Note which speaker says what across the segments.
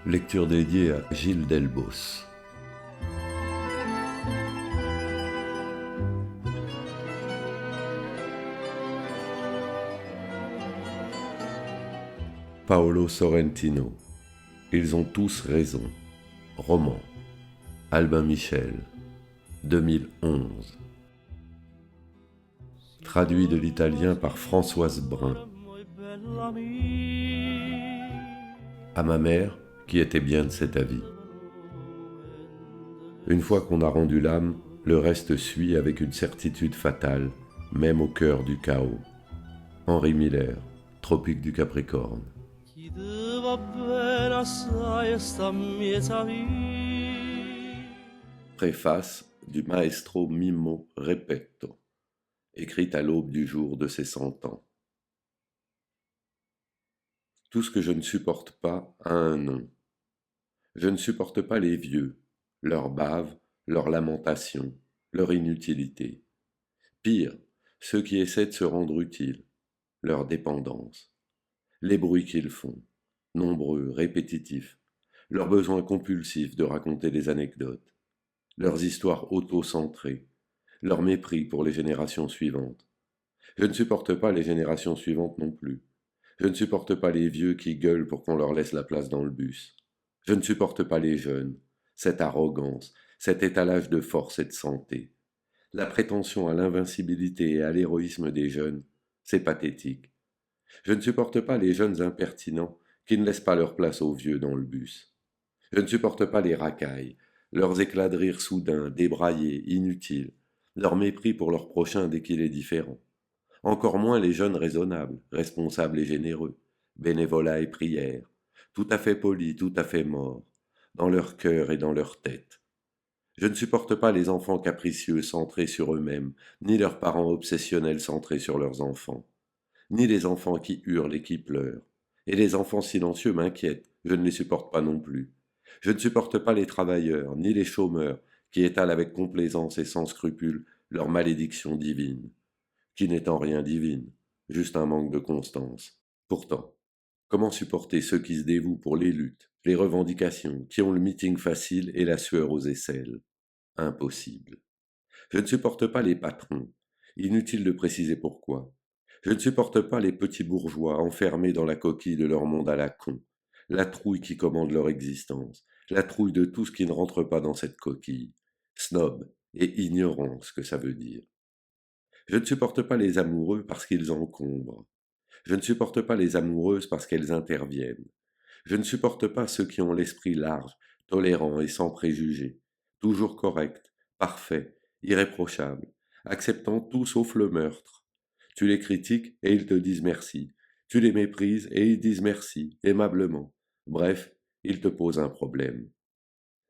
Speaker 1: Lecture dédiée à Gilles Delbos. Paolo Sorrentino. Ils ont tous raison. Roman. Albin Michel. 2011. Traduit de l'italien par Françoise Brun. À ma mère, qui était bien de cet avis. Une fois qu'on a rendu l'âme, le reste suit avec une certitude fatale, même au cœur du chaos. Henri Miller, Tropique du Capricorne. Préface du maestro Mimmo Repetto, écrite à l'aube du jour de ses 100 ans. Tout ce que je ne supporte pas a un nom. Je ne supporte pas les vieux, leurs baves, leurs lamentations, leur inutilité. Pire, ceux qui essaient de se rendre utiles, leur dépendance. Les bruits qu'ils font, nombreux, répétitifs, leur besoin compulsif de raconter des anecdotes, leurs histoires auto-centrées, leur mépris pour les générations suivantes. Je ne supporte pas les générations suivantes non plus. Je ne supporte pas les vieux qui gueulent pour qu'on leur laisse la place dans le bus. Je ne supporte pas les jeunes, cette arrogance, cet étalage de force et de santé. La prétention à l'invincibilité et à l'héroïsme des jeunes, c'est pathétique. Je ne supporte pas les jeunes impertinents qui ne laissent pas leur place aux vieux dans le bus. Je ne supporte pas les racailles, leurs éclats de rire soudains, débraillés, inutiles, leur mépris pour leur prochain dès qu'il est différent. Encore moins les jeunes raisonnables, responsables et généreux, bénévolat et prière, tout à fait polis, tout à fait morts, dans leur cœur et dans leur tête. Je ne supporte pas les enfants capricieux centrés sur eux-mêmes, ni leurs parents obsessionnels centrés sur leurs enfants, ni les enfants qui hurlent et qui pleurent. Et les enfants silencieux m'inquiètent, je ne les supporte pas non plus. Je ne supporte pas les travailleurs, ni les chômeurs, qui étalent avec complaisance et sans scrupule leur malédiction divine, qui n'est en rien divine, juste un manque de constance. Pourtant, comment supporter ceux qui se dévouent pour les luttes, les revendications, qui ont le meeting facile et la sueur aux aisselles? Impossible. Je ne supporte pas les patrons. Inutile de préciser pourquoi. Je ne supporte pas les petits bourgeois enfermés dans la coquille de leur monde à la con, la trouille qui commande leur existence, la trouille de tout ce qui ne rentre pas dans cette coquille. Snob et ignorance que ça veut dire. Je ne supporte pas les amoureux parce qu'ils encombrent. Je ne supporte pas les amoureuses parce qu'elles interviennent. Je ne supporte pas ceux qui ont l'esprit large, tolérant et sans préjugés, toujours corrects, parfaits, irréprochables, acceptant tout sauf le meurtre. Tu les critiques et ils te disent merci. Tu les méprises et ils disent merci, aimablement. Bref, ils te posent un problème.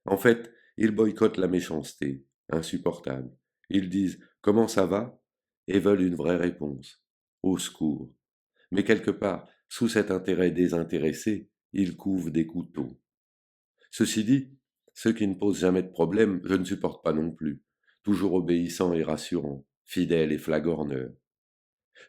Speaker 1: En fait, ils boycottent la méchanceté, insupportable. Ils disent comment ça va et veulent une vraie réponse. Au secours. Mais quelque part, sous cet intérêt désintéressé, ils couvent des couteaux. Ceci dit, ceux qui ne posent jamais de problème, je ne supporte pas non plus, toujours obéissants et rassurants, fidèles et flagorneurs.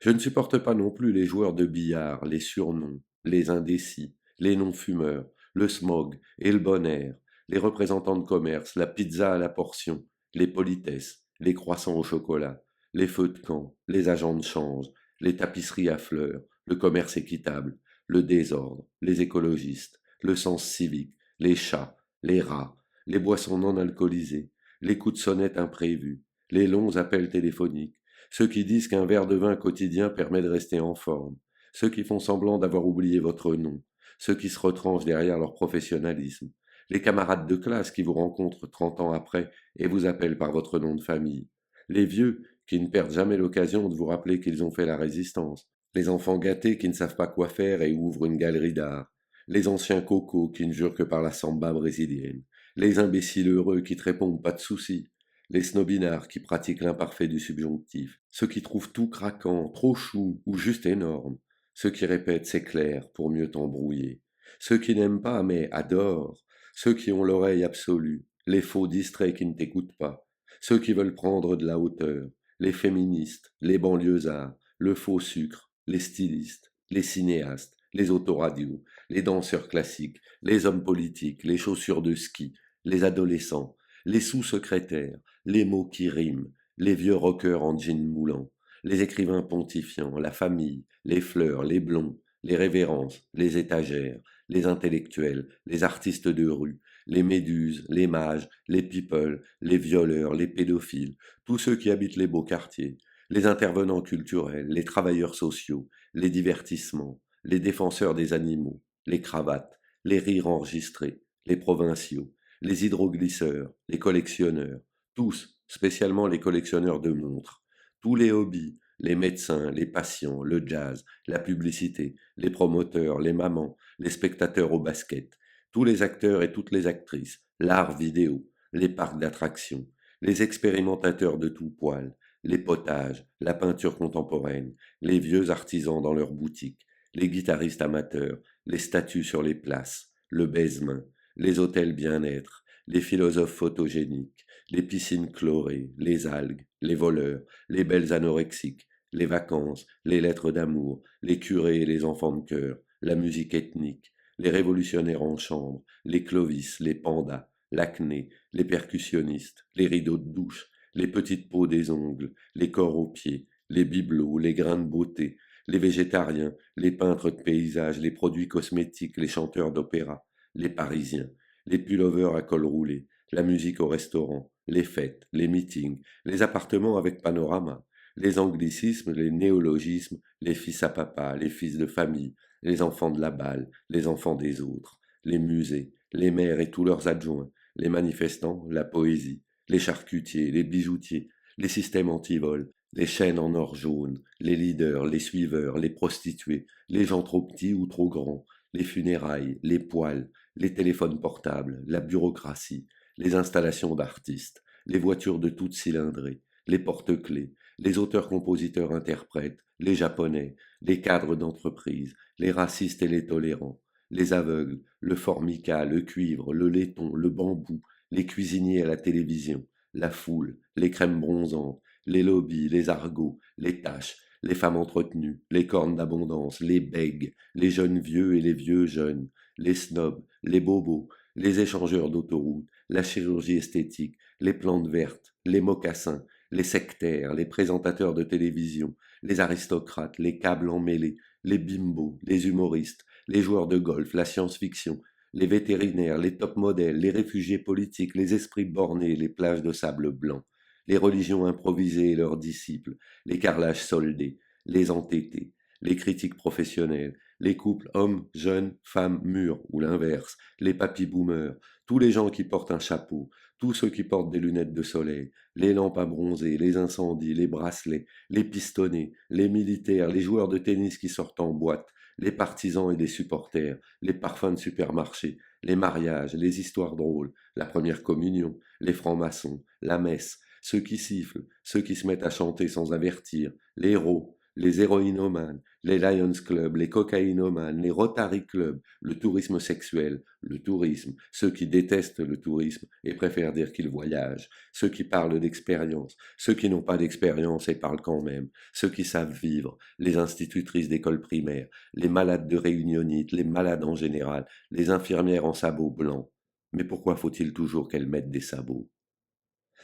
Speaker 1: Je ne supporte pas non plus les joueurs de billard, les surnoms, les indécis, les non-fumeurs, le smog et le bon air, les représentants de commerce, la pizza à la portion, les politesses, les croissants au chocolat, les feux de camp, les agents de change, les tapisseries à fleurs, le commerce équitable, le désordre, les écologistes, le sens civique, les chats, les rats, les boissons non alcoolisées, les coups de sonnette imprévus, les longs appels téléphoniques, ceux qui disent qu'un verre de vin quotidien permet de rester en forme, ceux qui font semblant d'avoir oublié votre nom, ceux qui se retranchent derrière leur professionnalisme, les camarades de classe qui vous rencontrent 30 ans après et vous appellent par votre nom de famille, les vieux qui ne perdent jamais l'occasion de vous rappeler qu'ils ont fait la résistance, les enfants gâtés qui ne savent pas quoi faire et ouvrent une galerie d'art, les anciens cocos qui ne jurent que par la samba brésilienne, les imbéciles heureux qui te répondent pas de soucis, les snobinards qui pratiquent l'imparfait du subjonctif, ceux qui trouvent tout craquant, trop chou ou juste énorme, ceux qui répètent c'est clair pour mieux t'embrouiller, ceux qui n'aiment pas mais adorent, ceux qui ont l'oreille absolue, les faux distraits qui ne t'écoutent pas, ceux qui veulent prendre de la hauteur, les féministes, les banlieusards, le faux sucre, les stylistes, les cinéastes, les autoradios, les danseurs classiques, les hommes politiques, les chaussures de ski, les adolescents, les sous-secrétaires, les mots qui riment, les vieux rockers en jean moulant, les écrivains pontifiants, la famille, les fleurs, les blonds, les révérences, les étagères, les intellectuels, les artistes de rue, les méduses, les mages, les people, les violeurs, les pédophiles, tous ceux qui habitent les beaux quartiers, les intervenants culturels, les travailleurs sociaux, les divertissements, les défenseurs des animaux, les cravates, les rires enregistrés, les provinciaux, les hydroglisseurs, les collectionneurs, tous, spécialement les collectionneurs de montres, tous les hobbies, les médecins, les patients, le jazz, la publicité, les promoteurs, les mamans, les spectateurs au basket, tous les acteurs et toutes les actrices, l'art vidéo, les parcs d'attractions, les expérimentateurs de tout poil, les potages, la peinture contemporaine, les vieux artisans dans leurs boutiques, les guitaristes amateurs, les statues sur les places, le baise-main, les hôtels bien-être, les philosophes photogéniques, les piscines chlorées, les algues, les voleurs, les belles anorexiques, les vacances, les lettres d'amour, les curés et les enfants de chœur, la musique ethnique, les révolutionnaires en chambre, les Clovis, les pandas, l'acné, les percussionnistes, les rideaux de douche, les petites peaux des ongles, les corps aux pieds, les bibelots, les grains de beauté, les végétariens, les peintres de paysages, les produits cosmétiques, les chanteurs d'opéra, les parisiens, les pullovers à col roulé, la musique au restaurant, les fêtes, les meetings, les appartements avec panorama, les anglicismes, les néologismes, les fils à papa, les fils de famille, les enfants de la balle, les enfants des autres, les musées, les maires et tous leurs adjoints, les manifestants, la poésie, les charcutiers, les bijoutiers, les systèmes anti-vol, les chaînes en or jaune, les leaders, les suiveurs, les prostituées, les gens trop petits ou trop grands, les funérailles, les poils, les téléphones portables, la bureaucratie, les installations d'artistes, les voitures de toutes cylindrées, les porte-clés, les auteurs-compositeurs-interprètes, les japonais, les cadres d'entreprise, les racistes et les tolérants, les aveugles, le formica, le cuivre, le laiton, le bambou, les cuisiniers à la télévision, la foule, les crèmes bronzantes, les lobbies, les argots, les tâches, les femmes entretenues, les cornes d'abondance, les bègues, les jeunes vieux et les vieux jeunes, les snobs, les bobos, les échangeurs d'autoroutes, la chirurgie esthétique, les plantes vertes, les mocassins, les sectaires, les présentateurs de télévision, les aristocrates, les câbles emmêlés, les bimbos, les humoristes, les joueurs de golf, la science-fiction, les vétérinaires, les top modèles, les réfugiés politiques, les esprits bornés, les plages de sable blanc, les religions improvisées et leurs disciples, les carrelages soldés, les entêtés, les critiques professionnels, les couples hommes, jeunes, femmes, mûrs, ou l'inverse, les papy-boomers, tous les gens qui portent un chapeau, tous ceux qui portent des lunettes de soleil, les lampes à bronzer, les incendies, les bracelets, les pistonnets, les militaires, les joueurs de tennis qui sortent en boîte, les partisans et les supporters, les parfums de supermarché, les mariages, les histoires drôles, la première communion, les francs-maçons, la messe, ceux qui sifflent, ceux qui se mettent à chanter sans avertir, les héros, les héroïnomanes, les Lions Club, les cocaïnomanes, les Rotary Club, le tourisme sexuel, le tourisme, ceux qui détestent le tourisme et préfèrent dire qu'ils voyagent, ceux qui parlent d'expérience, ceux qui n'ont pas d'expérience et parlent quand même, ceux qui savent vivre, les institutrices d'école primaire, les malades de réunionite, les malades en général, les infirmières en sabots blancs. Mais pourquoi faut-il toujours qu'elles mettent des sabots?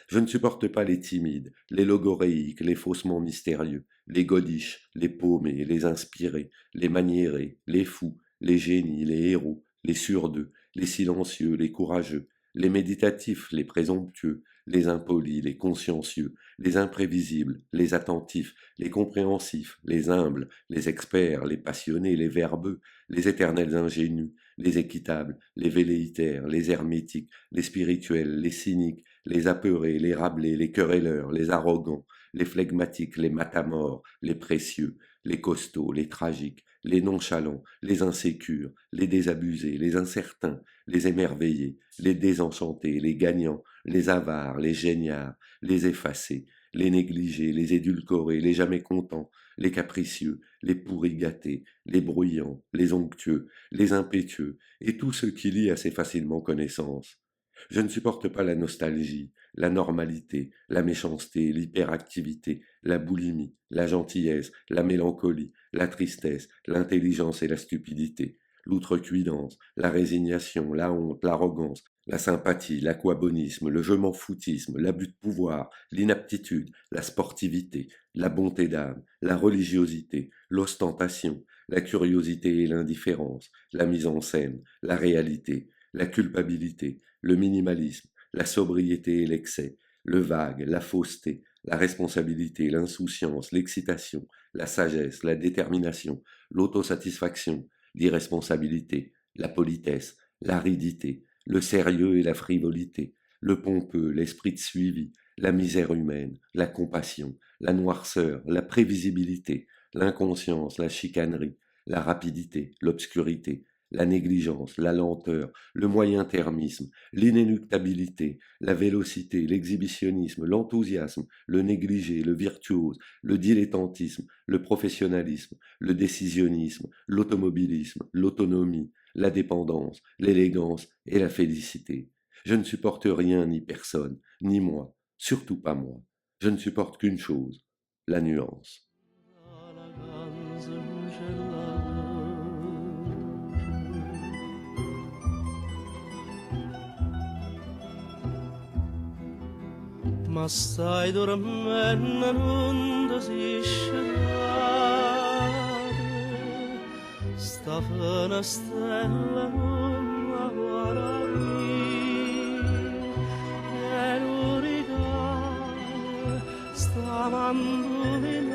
Speaker 1: Je ne supporte pas les timides, les logoréiques, les faussement mystérieux, les godiches, les paumés, les inspirés, les maniérés, les fous, les génies, les héros, les surdeux, les silencieux, les courageux, les méditatifs, les présomptueux, les impolis, les consciencieux, les imprévisibles, les attentifs, les compréhensifs, les humbles, les experts, les passionnés, les verbeux, les éternels ingénus, les équitables, les velléitaires, les hermétiques, les spirituels, les cyniques, les apeurés, les rablés, les querelleurs, les arrogants, les flegmatiques, les matamores, les précieux, les costauds, les tragiques, les nonchalants, les insécures, les désabusés, les incertains, les émerveillés, les désenchantés, les gagnants, les avares, les géniards, les effacés, les négligés, les édulcorés, les jamais contents, les capricieux, les pourris gâtés, les bruyants, les onctueux, les impétueux, et tous ceux qui lient assez facilement connaissance. Je ne supporte pas la nostalgie, la normalité, la méchanceté, l'hyperactivité, la boulimie, la gentillesse, la mélancolie, la tristesse, l'intelligence et la stupidité, l'outrecuidance, la résignation, la honte, l'arrogance, la sympathie, l'aquabonisme, le je m'en foutisme, l'abus de pouvoir, l'inaptitude, la sportivité, la bonté d'âme, la religiosité, l'ostentation, la curiosité et l'indifférence, la mise en scène, la réalité, la culpabilité, le minimalisme, la sobriété et l'excès, le vague, la fausseté, la responsabilité, l'insouciance, l'excitation, la sagesse, la détermination, l'autosatisfaction, l'irresponsabilité, la politesse, l'aridité, le sérieux et la frivolité, le pompeux, l'esprit de suivi, la misère humaine, la compassion, la noirceur, la prévisibilité, l'inconscience, la chicanerie, la rapidité, l'obscurité, la négligence, la lenteur, le moyen-termisme, l'inéluctabilité, la vélocité, l'exhibitionnisme, l'enthousiasme, le négligé, le virtuose, le dilettantisme, le professionnalisme, le décisionnisme, l'automobilisme, l'autonomie, la dépendance, l'élégance et la félicité. Je ne supporte rien ni personne, ni moi, surtout pas moi. Je ne supporte qu'une chose, la nuance.
Speaker 2: Ma stai dormendo non desiscerate, sta finestrella non la guardi, e l'uricane sta mandando